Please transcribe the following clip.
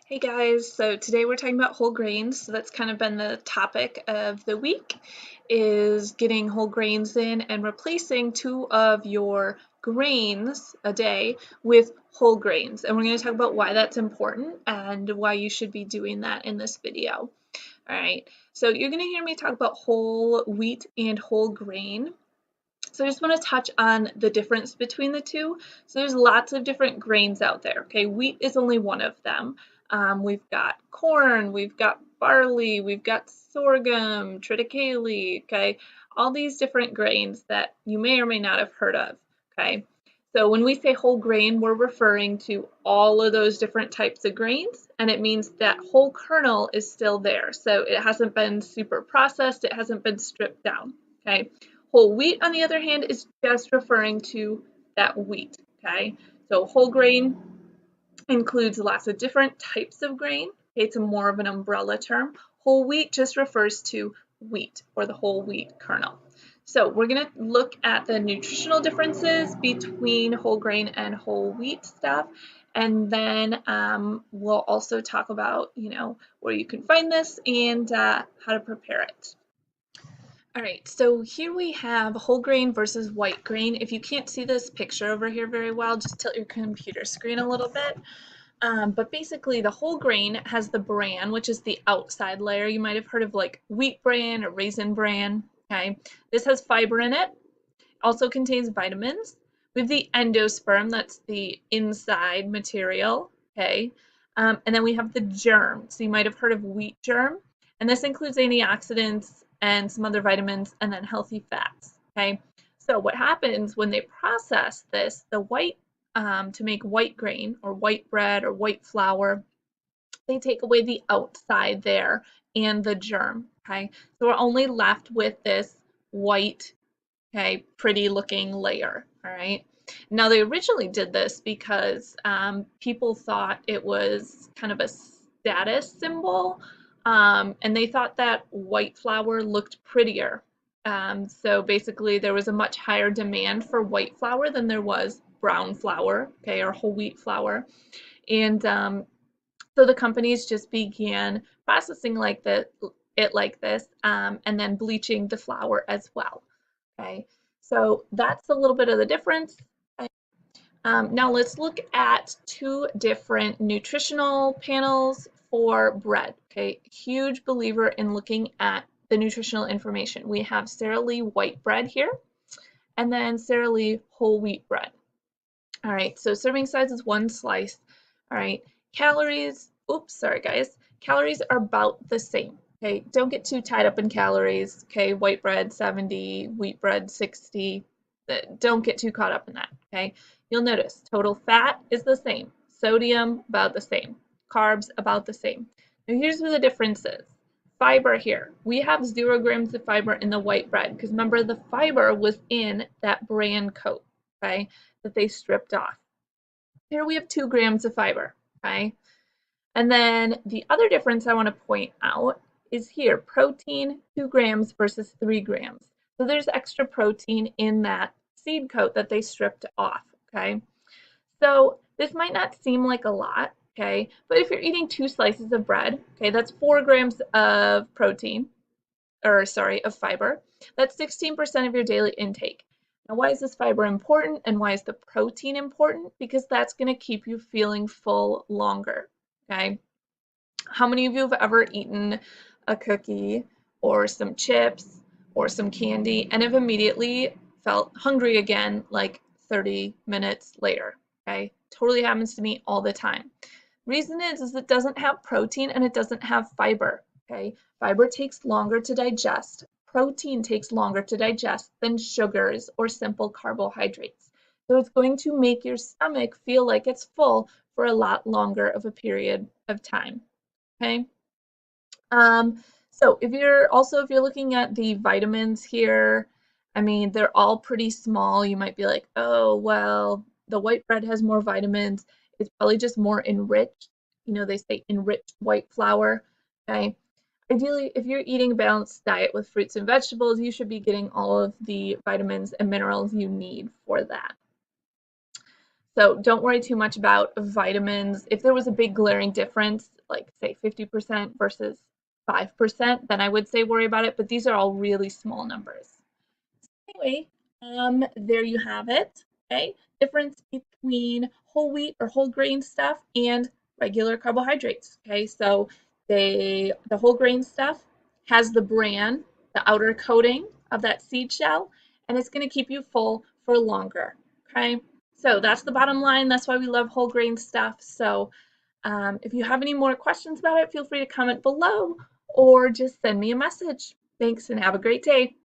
Hey guys, so today we're talking about whole grains. So that's kind of been the topic of the week, is getting whole grains in and replacing 2 of your grains a day with whole grains. And we're going to talk about why that's important and why you should be doing that in this video. All right, so you're going to hear me talk about whole wheat and whole grain. So I just want to touch on the difference between the two. So there's lots of different grains out there. Okay, wheat is only one of them. We've got corn, we've got barley, we've got sorghum, triticale, okay, all these different grains that you may or may not have heard of. Okay, so when we say whole grain, we're referring to all of those different types of grains, and it means that whole kernel is still there. So it hasn't been super processed, it hasn't been stripped down. Okay. Whole wheat, on the other hand, is just referring to that wheat, okay? So whole grain includes lots of different types of grain. Okay, it's more of an umbrella term. Whole wheat just refers to wheat or the whole wheat kernel. So we're going to look at the nutritional differences between whole grain and whole wheat stuff. And then we'll also talk about, where you can find this and how to prepare it. All right, so here we have whole grain versus white grain. If you can't see this picture over here very well, just tilt your computer screen a little bit. But basically the whole grain has the bran, which is the outside layer. You might have heard of like wheat bran or raisin bran, okay? This has fiber in it, also contains vitamins. We have the endosperm, that's the inside material, okay? And then we have the germ. So you might have heard of wheat germ, and this includes antioxidants and some other vitamins and then healthy fats, okay? So what happens when they process this, the white, to make white grain or white bread or white flour, they take away the outside there and the germ, okay? So we're only left with this white, okay, pretty looking layer, all right? Now they originally did this because people thought it was kind of a status symbol, and they thought that white flour looked prettier. So basically there was a much higher demand for white flour than there was brown flour, okay, or whole wheat flour. And so the companies just began processing like this, and then bleaching the flour as well. Okay, so that's a little bit of the difference. Now let's look at 2 different nutritional panels for bread. Okay, huge believer in looking at the nutritional information. We have Sara Lee white bread here, and then Sara Lee whole wheat bread. All right, so serving size is 1 slice. All right, calories, oops, sorry guys, calories are about the same. Okay, don't get too tied up in calories. Okay, white bread 70, wheat bread 60. Don't get too caught up in that. Okay, you'll notice total fat is the same, sodium about the same, carbs about the same. Now here's where the difference is. Fiber here, we have 0 grams of fiber in the white bread because remember the fiber was in that bran coat, okay, that they stripped off. Here we have 2 grams of fiber, okay? And then the other difference I want to point out is here, protein 2 grams versus 3 grams. So there's extra protein in that seed coat that they stripped off, okay? So this might not seem like a lot, okay? But if you're eating 2 slices of bread, okay, that's 4 grams of protein, or sorry, of fiber. That's 16% of your daily intake. Now, why is this fiber important and why is the protein important? Because that's going to keep you feeling full longer, okay? How many of you have ever eaten a cookie or some chips or some candy and have immediately felt hungry again like 30 minutes later, okay? Totally happens to me all the time. Reason is it doesn't have protein and it doesn't have fiber, okay? Fiber takes longer to digest. Protein takes longer to digest than sugars or simple carbohydrates. So it's going to make your stomach feel like it's full for a lot longer of a period of time, okay? So if you're looking at the vitamins here, I mean, they're all pretty small. You might be like, oh, well, the white bread has more vitamins. It's probably just more enriched. They say enriched white flour, okay? Ideally, if you're eating a balanced diet with fruits and vegetables, you should be getting all of the vitamins and minerals you need for that. So don't worry too much about vitamins. If there was a big glaring difference, like say 50% versus 5%, then I would say worry about it, but these are all really small numbers. Anyway, there you have it. Okay, difference between whole wheat or whole grain stuff and regular carbohydrates. Okay, so the whole grain stuff has the bran, the outer coating of that seed shell, and it's going to keep you full for longer. Okay, so that's the bottom line. That's why we love whole grain stuff. So if you have any more questions about it, feel free to comment below or just send me a message. Thanks and have a great day.